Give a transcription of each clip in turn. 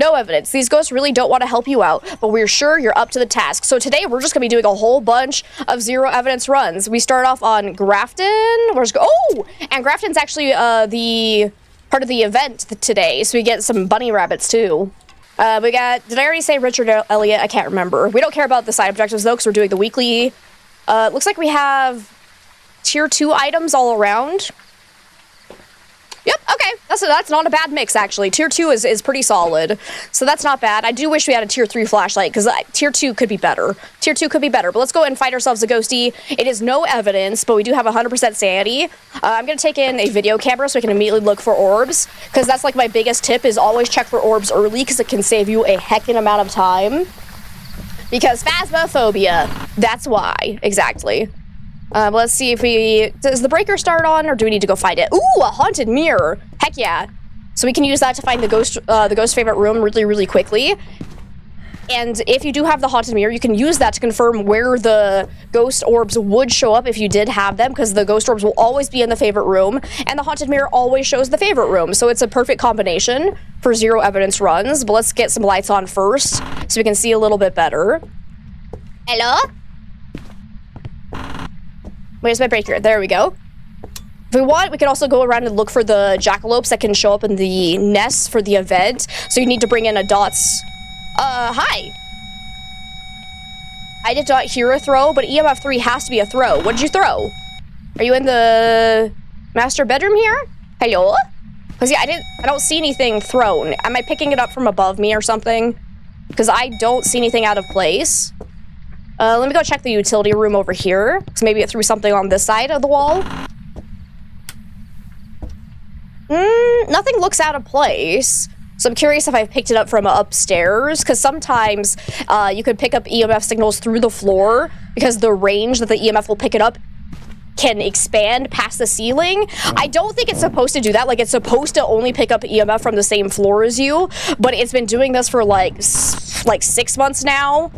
No evidence. These ghosts really don't want to help you out, but we're sure you're up to the task. So today we're just going to be doing a whole bunch of zero evidence runs. We start off on Grafton. Oh! And Grafton's actually the part of the event today, so we get some bunny rabbits too. We got, did I already say Richard Elliott? I can't remember. We don't care about the side objectives though, because we're doing the weekly. Looks like we have tier 2 items all around. Yep, okay. That's not a bad mix, actually. Tier 2 is pretty solid, so that's not bad. I do wish we had a tier 3 flashlight, because tier 2 could be better. Tier 2 could be better, but let's go and find ourselves a ghosty. It is no evidence, but we do have 100% sanity. I'm going to take in a video camera so I can immediately look for orbs, because that's like my biggest tip, is always check for orbs early, because it can save you a heckin' amount of time. Because phasmophobia, that's why, exactly. Let's see if does the breaker start on, or do we need to go find it? Ooh, a haunted mirror. Heck yeah. So we can use that to find the ghost favorite room really, really quickly. And if you do have the haunted mirror, you can use that to confirm where the ghost orbs would show up if you did have them, because the ghost orbs will always be in the favorite room, and the haunted mirror always shows the favorite room. So it's a perfect combination for zero evidence runs. But let's get some lights on first, so we can see a little bit better. Hello? Where's my breaker? There we go. If we want, we can also go around and look for the jackalopes that can show up in the nests for the event. So you need to bring in a dots. Hi. I did not hear a throw, but EMF 3 has to be a throw. What did you throw? Are you in the master bedroom here? Hello? Because yeah, I don't see anything thrown. Am I picking it up from above me or something? Because I don't see anything out of place. Let me go check the utility room over here, because maybe it threw something on this side of the wall. Nothing looks out of place. So I'm curious if I've picked it up from upstairs, because sometimes you could pick up EMF signals through the floor, because the range that the EMF will pick it up can expand past the ceiling. I don't think it's supposed to do that. Like, it's supposed to only pick up EMF from the same floor as you, but it's been doing this for like 6 months now.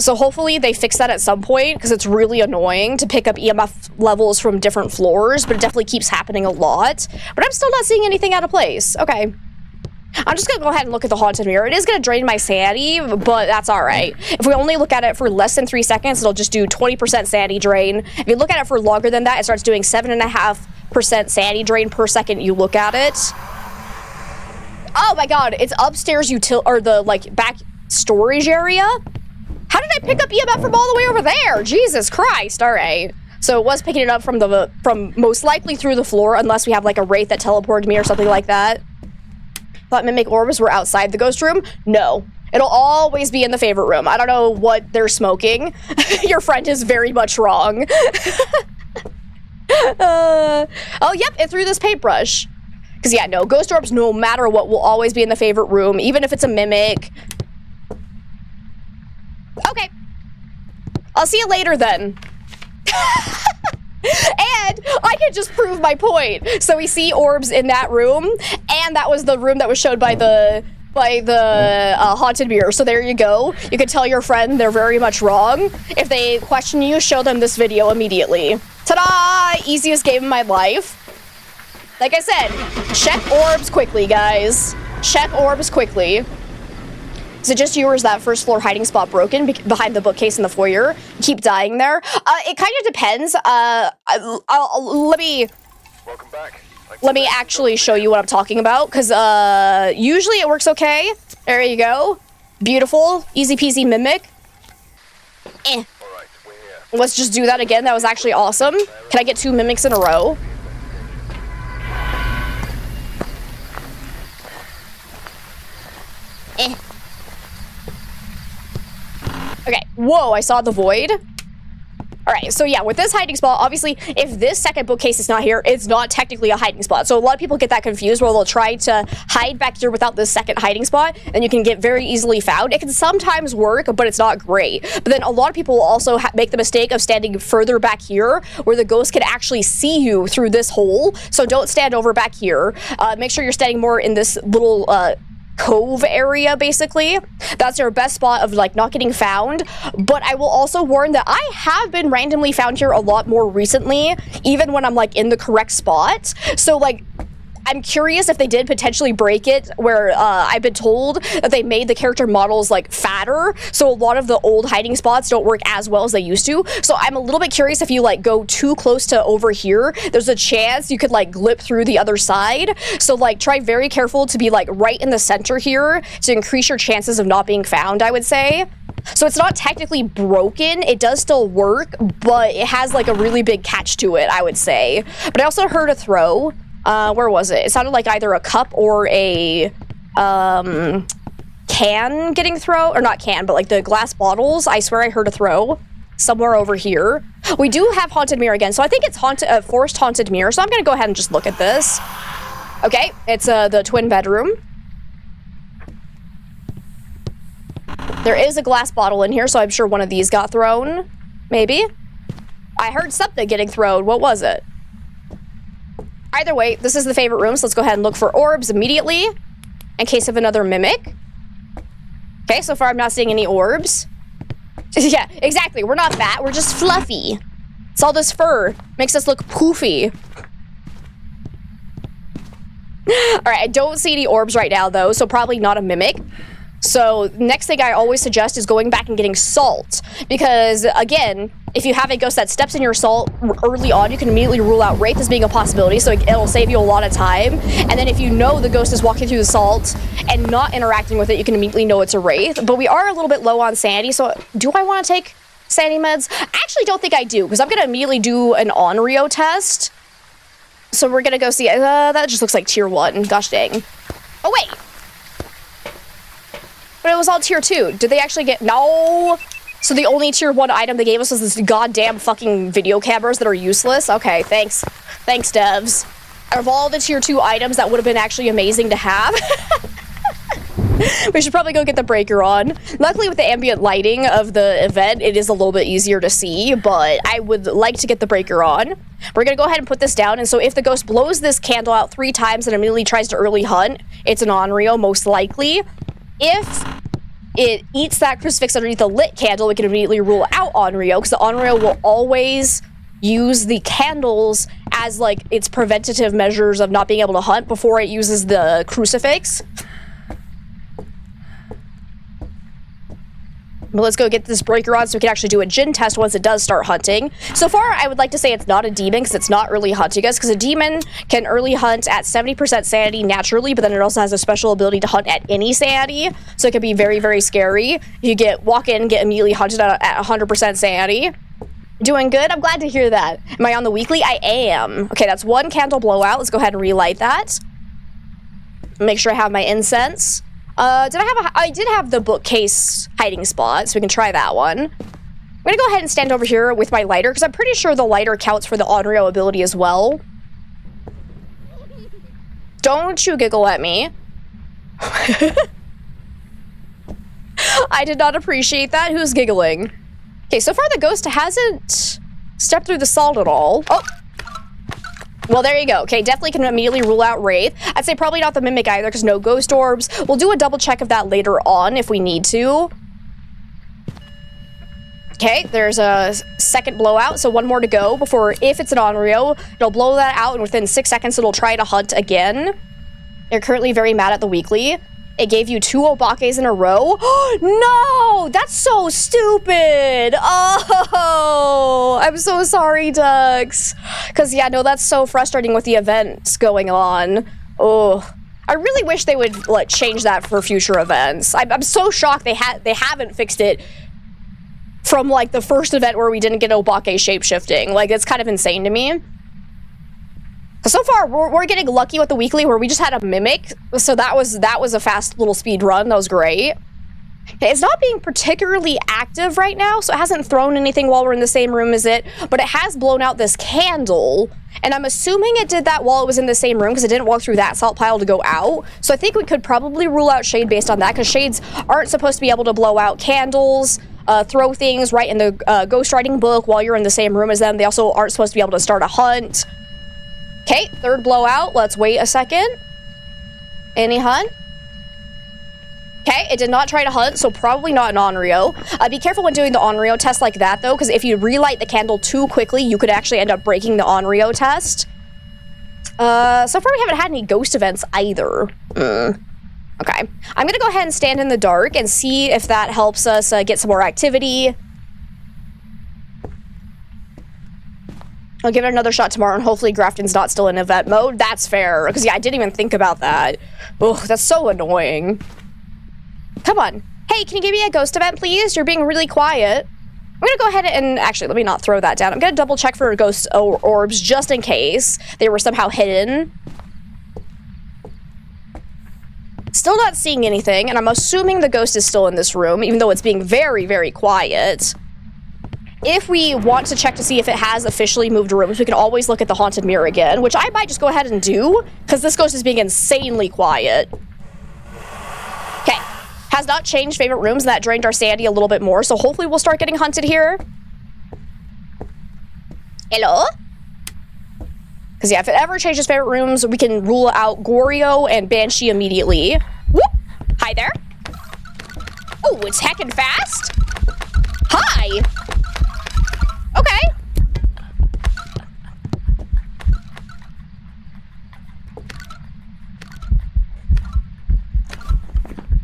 So hopefully they fix that at some point, because it's really annoying to pick up EMF levels from different floors, but it definitely keeps happening a lot. But I'm still not seeing anything out of place. Okay. I'm just gonna go ahead and look at the haunted mirror. It is gonna drain my sanity, but that's all right. If we only look at it for less than 3 seconds, it'll just do 20% sanity drain. If you look at it for longer than that, it starts doing 7.5% sanity drain per second you look at it. Oh my god, it's upstairs or the like back storage area. How did I pick up EMF from all the way over there? Jesus Christ. All right. So it was picking it up from most likely through the floor, unless we have like a wraith that teleported me or something like that. Thought mimic orbs were outside the ghost room? No. It'll always be in the favorite room. I don't know what they're smoking. Your friend is very much wrong. Oh, yep, it threw this paintbrush. Because yeah, no, ghost orbs, no matter what, will always be in the favorite room, even if it's a mimic. Okay. I'll see you later then. And I can just prove my point. So we see orbs in that room, and that was the room that was showed by the haunted mirror. So there you go. You can tell your friend they're very much wrong. If they question you, show them this video immediately. Ta-da! Easiest game of my life. Like I said, check orbs quickly, guys. Check orbs quickly. Is it just you, or is that first floor hiding spot broken behind the bookcase in the foyer? Keep dying there? It kind of depends. Let me actually show you what I'm talking about, because usually it works okay. There you go. Beautiful. Easy peasy mimic. Let's just do that again. That was actually awesome. Can I get 2 mimics in a row? Okay, whoa, I saw the void. All right, so yeah, with this hiding spot, obviously, if this second bookcase is not here, it's not technically a hiding spot. So a lot of people get that confused, where they'll try to hide back here without this second hiding spot, and you can get very easily found. It can sometimes work, but it's not great. But then a lot of people will also make the mistake of standing further back here, where the ghost can actually see you through this hole. So don't stand over back here. Make sure you're standing more in this little cove area, basically. That's your best spot of like not getting found. But I will also warn that I have been randomly found here a lot more recently, even when I'm like in the correct spot. So like, I'm curious if they did potentially break it where I've been told that they made the character models like fatter, so a lot of the old hiding spots don't work as well as they used to. So I'm a little bit curious if you like go too close to over here, there's a chance you could like glip through the other side. So like try very careful to be like right in the center here to increase your chances of not being found, I would say. So it's not technically broken, it does still work, but it has like a really big catch to it, I would say. But I also heard a throw. Where was it? It sounded like either a cup or a can getting thrown, or not can, but like the glass bottles. I swear I heard a throw somewhere over here. We do have haunted mirror again, so I think it's forced haunted mirror, so I'm gonna go ahead and just look at this. Okay, it's the twin bedroom. There is a glass bottle in here, so I'm sure one of these got thrown. Maybe. I heard something getting thrown. What was it? Either way, this is the favorite room, so let's go ahead and look for orbs immediately in case of another mimic. Okay, so far I'm not seeing any orbs. Yeah, exactly. We're not fat. We're just fluffy. It's all this fur. Makes us look poofy. All right, I don't see any orbs right now, though, so probably not a mimic. So next thing I always suggest is going back and getting salt, because again, if you have a ghost that steps in your salt early on, you can immediately rule out wraith as being a possibility, so it'll save you a lot of time. And then if you know the ghost is walking through the salt and not interacting with it, you can immediately know it's a wraith. But we are a little bit low on sanity, so do I want to take sanity meds? I actually don't think I do, because I'm going to immediately do an Onryo test. So we're going to go see, that just looks like tier 1, gosh dang. Oh wait! But it was all tier 2. Did they actually get... No! So the only tier 1 item they gave us was this goddamn fucking video cameras that are useless? Okay, thanks. Thanks, devs. Out of all the tier 2 items, that would have been actually amazing to have. We should probably go get the breaker on. Luckily, with the ambient lighting of the event, it is a little bit easier to see, but I would like to get the breaker on. We're gonna go ahead and put this down, and so if the ghost blows this candle out 3 times and immediately tries to early hunt, it's an Onryo, most likely. If it eats that crucifix underneath the lit candle, we can immediately rule out Onryo, because the Onryo will always use the candles as like its preventative measures of not being able to hunt before it uses the crucifix. But let's go get this breaker on so we can actually do a Jinn test once it does start hunting. So far, I would like to say it's not a demon because it's not early hunting us, because a demon can early hunt at 70% sanity naturally, but then it also has a special ability to hunt at any sanity, so it can be very, very scary. You walk in and get immediately hunted at 100% sanity. Doing good? I'm glad to hear that. Am I on the weekly? I am. Okay, that's 1 candle blowout. Let's go ahead and relight that. Make sure I have my incense. I did have the bookcase hiding spot, so we can try that one. I'm gonna go ahead and stand over here with my lighter, because I'm pretty sure the lighter counts for the Onryo ability as well. Don't you giggle at me. I did not appreciate that. Who's giggling? Okay, so far the ghost hasn't stepped through the salt at all. Oh! Well, there you go. Okay, definitely can immediately rule out wraith. I'd say probably not the mimic either, because no ghost orbs. We'll do a double check of that later on if we need to. Okay, there's a second blowout, so 1 more to go before, if it's an Onryo, it'll blow that out, and within 6 seconds it'll try to hunt again. You're currently very mad at the weekly. It gave you 2 Obakes in a row. No! That's so stupid! Oh! I'm so sorry, Ducks. Because, yeah, no, that's so frustrating with the events going on. Oh. I really wish they would, like, change that for future events. I'm so shocked they haven't fixed it from, like, the first event where we didn't get Obake shape-shifting. Like, it's kind of insane to me. So far, we're getting lucky with the weekly where we just had a mimic, so that was a fast little speed run. That was great. It's not being particularly active right now, so it hasn't thrown anything while we're in the same room as it, but it has blown out this candle, and I'm assuming it did that while it was in the same room because it didn't walk through that salt pile to go out. So I think we could probably rule out shade based on that, because shades aren't supposed to be able to blow out candles, throw things right in the ghostwriting book while you're in the same room as them. They also aren't supposed to be able to start a hunt. Okay, 3rd blowout. Let's wait a second. Any hunt? Okay, it did not try to hunt, so probably not an Onryo. Be careful when doing the Onryo test like that, though, because if you relight the candle too quickly, you could actually end up breaking the Onryo test. So far we haven't had any ghost events either. Okay. I'm gonna go ahead and stand in the dark and see if that helps us get some more activity. I'll give it another shot tomorrow, and hopefully Grafton's not still in event mode. That's fair, because yeah, I didn't even think about that. Ugh, that's so annoying. Come on. Hey, can you give me a ghost event, please? You're being really quiet. I'm gonna go ahead and, actually, let me not throw that down. I'm gonna double check for ghost orbs, just in case they were somehow hidden. Still not seeing anything, and I'm assuming the ghost is still in this room, even though it's being very, very quiet. If we want to check to see if it has officially moved rooms, we can always look at the haunted mirror again, which I might just go ahead and do, because this ghost is being insanely quiet. Okay. Has not changed favorite rooms, and that drained our sanity a little bit more, so hopefully we'll start getting hunted here. Hello? Because yeah, if it ever changes favorite rooms, we can rule out Goryo and Banshee immediately. Whoop! Hi there. Oh, it's heckin' fast. Hi! Okay.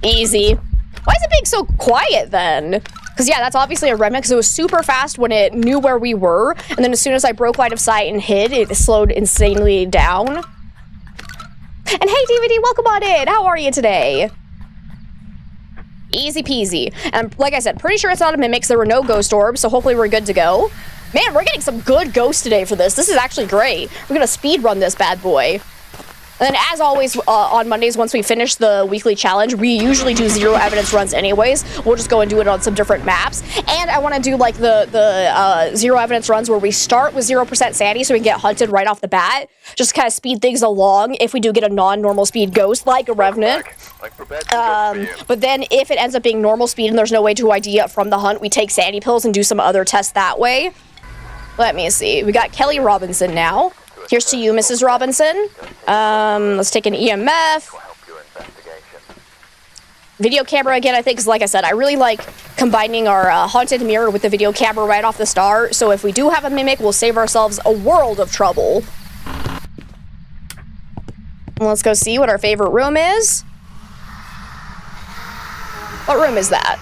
Easy. Why is it being so quiet then? Because yeah, that's obviously a remnant, because it was super fast when it knew where we were, and then as soon as I broke line of sight and hid, it slowed insanely down. And hey DVD, welcome on in! How are you today? Easy peasy. And like I said, pretty sure it's not a mimic, because there were no ghost orbs, so hopefully we're good to go. Man, we're getting some good ghosts today for this. This is actually great. We're gonna speed run this bad boy. And then, as always, on Mondays, once we finish the weekly challenge, we usually do 0 evidence runs anyways. We'll just go and do it on some different maps. And I want to do, like, the 0 evidence runs where we start with 0% sanity so we can get hunted right off the bat. Just kind of speed things along if we do get a non-normal speed ghost, like a Revenant. But then, if it ends up being normal speed and there's no way to ID it from the hunt, we take sanity pills and do some other tests that way. Let me see. We got Kelly Robinson now. Here's to you, Mrs. Robinson. Let's take an EMF. Video camera again, I think, because like I said, I really like combining our haunted mirror with the video camera right off the start. So if we do have a mimic, we'll save ourselves a world of trouble. Let's go see what our favorite room is. What room is that?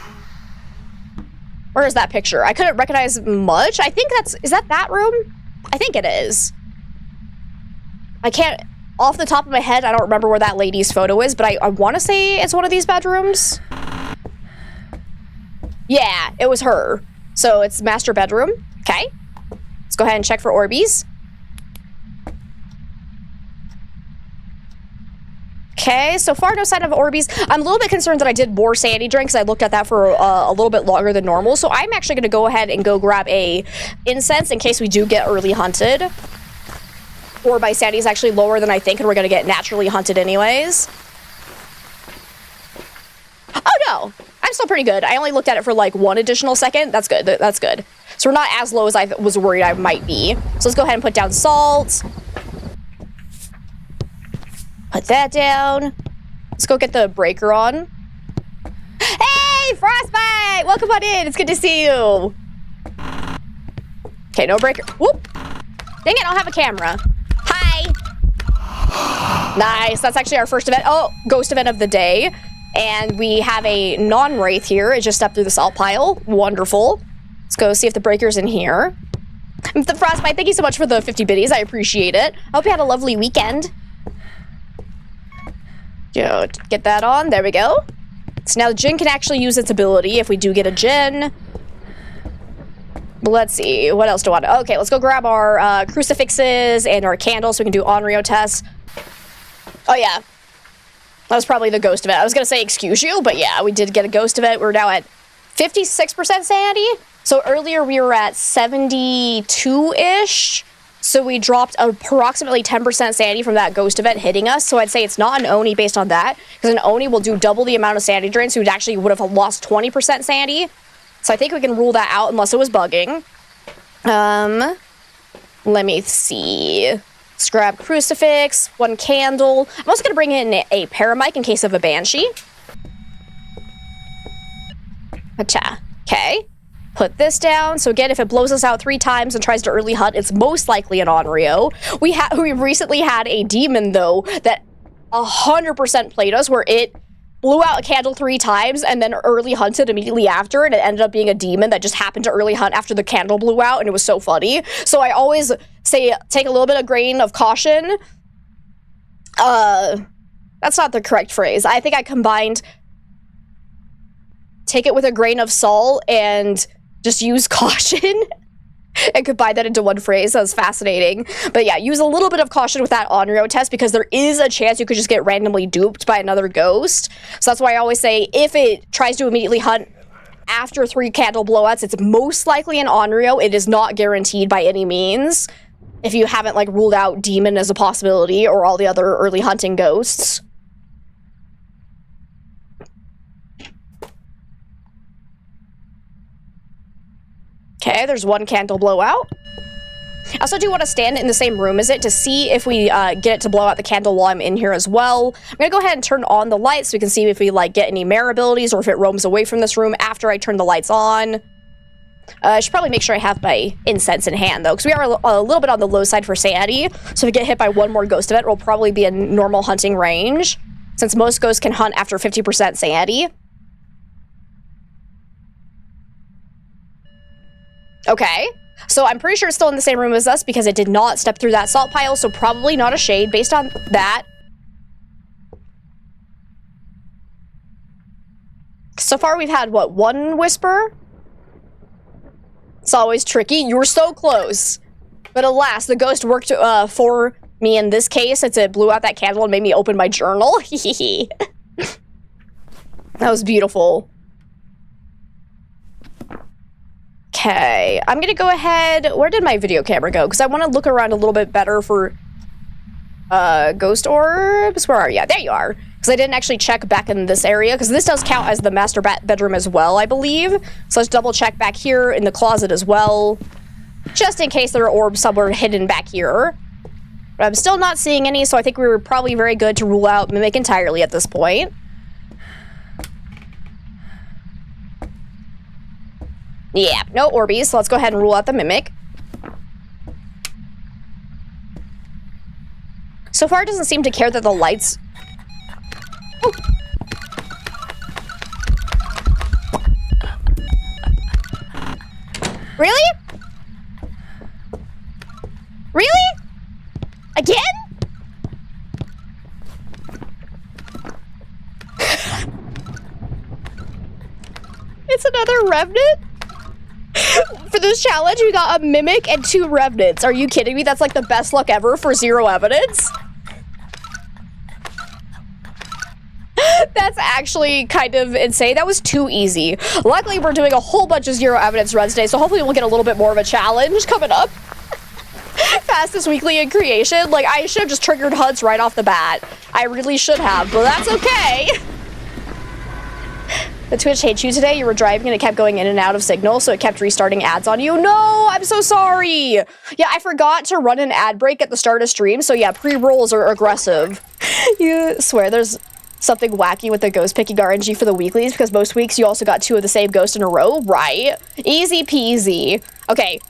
Where is that picture? I couldn't recognize much. I think is that room? I think it is. I can't, off the top of my head, I don't remember where that lady's photo is, but I want to say it's one of these bedrooms. Yeah, it was her. So it's master bedroom. Okay. Let's go ahead and check for Orbeez. Okay, so far no sign of Orbeez. I'm a little bit concerned that I did more sanity drinks. I looked at that for a little bit longer than normal, so I'm actually going to go ahead and go grab a incense in case we do get early hunted. Or my sanity is actually lower than I think, and we're going to get naturally hunted anyways. Oh, no. I'm still pretty good. I only looked at it for, like, 1 additional second. That's good. That's good. So we're not as low as I was worried I might be. So let's go ahead and put down salt. Put that down. Let's go get the breaker on. Hey, Frostbite! Welcome on in. It's good to see you. Okay, no breaker. Whoop. Dang it, I don't have a camera. Hi. Nice. That's actually our first event. Oh, ghost event of the day. And we have a non-wraith here. It just stepped through the salt pile. Wonderful. Let's go see if the breaker's in here. The Frostbite, thank you so much for the 50 biddies. I appreciate it. I hope you had a lovely weekend. Get that on. There we go. So now the Djinn can actually use its ability if we do get a Djinn. Let's see. What else do I want? Okay, let's go grab our crucifixes and our candles so we can do Onryo tests. Oh, yeah. That was probably the ghost event. I was going to say excuse you, but yeah, we did get a ghost event. We're now at 56% sanity. So earlier we were at 72-ish. So we dropped approximately 10% sanity from that ghost event hitting us. So I'd say it's not an Oni based on that, because an Oni will do double the amount of sanity drain, so we actually would have lost 20% sanity. So I think we can rule that out unless it was bugging. Let me see. Let's grab crucifix, 1 candle. I'm also going to bring in a paramic in case of a banshee. Okay. put this down. So again, if it blows us out 3 times and tries to early hunt, it's most likely an Onryo. We recently had a demon, though, that 100% played us, where it blew out a candle 3 times and then early hunted immediately after, and it ended up being a demon that just happened to early hunt after the candle blew out, and it was so funny. So I always say take a little bit of grain of caution. That's not the correct phrase. I think I combined take it with a grain of salt and just use caution and combine that into one phrase. That was fascinating. But yeah, use a little bit of caution with that Onryo test, because there is a chance you could just get randomly duped by another ghost. So that's why I always say if it tries to immediately hunt after 3 candle blowouts, it's most likely an Onryo. It is not guaranteed by any means, if you haven't like ruled out demon as a possibility or all the other early hunting ghosts. Okay, there's 1 candle blowout. I also do want to stand in the same room as it to see if we get it to blow out the candle while I'm in here as well. I'm going to go ahead and turn on the lights so we can see if we like get any mare abilities or if it roams away from this room after I turn the lights on. I should probably make sure I have my incense in hand, though, because we are a little bit on the low side for sanity. So if we get hit by 1 more ghost event, we'll probably be in normal hunting range, since most ghosts can hunt after 50% sanity. Okay, so I'm pretty sure it's still in the same room as us because it did not step through that salt pile, so probably not a shade based on that. So far we've had, what, 1 whisper? It's always tricky. You were so close. But alas, the ghost worked for me in this case, since it blew out that candle and made me open my journal. That was beautiful. Okay, I'm gonna go ahead. Where did my video camera go? Because I want to look around a little bit better for ghost orbs. Where are you? There you are. Because I didn't actually check back in this area, because this does count as the master bedroom as well, I believe. So let's double check back here in the closet as well, just in case there are orbs somewhere hidden back here. But I'm still not seeing any, so I think we were probably very good to rule out Mimic entirely at this point. Yeah, no Orbeez, so let's go ahead and rule out the Mimic. So far, it doesn't seem to care that the lights... Oh. Really? Really? Again? It's another Revenant? For this challenge, we got a Mimic and 2 Revenants. Are you kidding me? That's like the best luck ever for 0 evidence. That's actually kind of insane. That was too easy. Luckily, we're doing a whole bunch of 0 evidence runs today, so hopefully we'll get a little bit more of a challenge coming up. Fastest weekly in creation. Like, I should have just triggered HUDs right off the bat. I really should have, but that's okay. The Twitch hates you today. You were driving and it kept going in and out of signal, so it kept restarting ads on you. No, I'm so sorry. Yeah, I forgot to run an ad break at the start of stream, so yeah, pre-rolls are aggressive. You swear there's something wacky with the ghost picking RNG for the weeklies, because most weeks you also got 2 of the same ghost in a row, right? Easy peasy. Okay,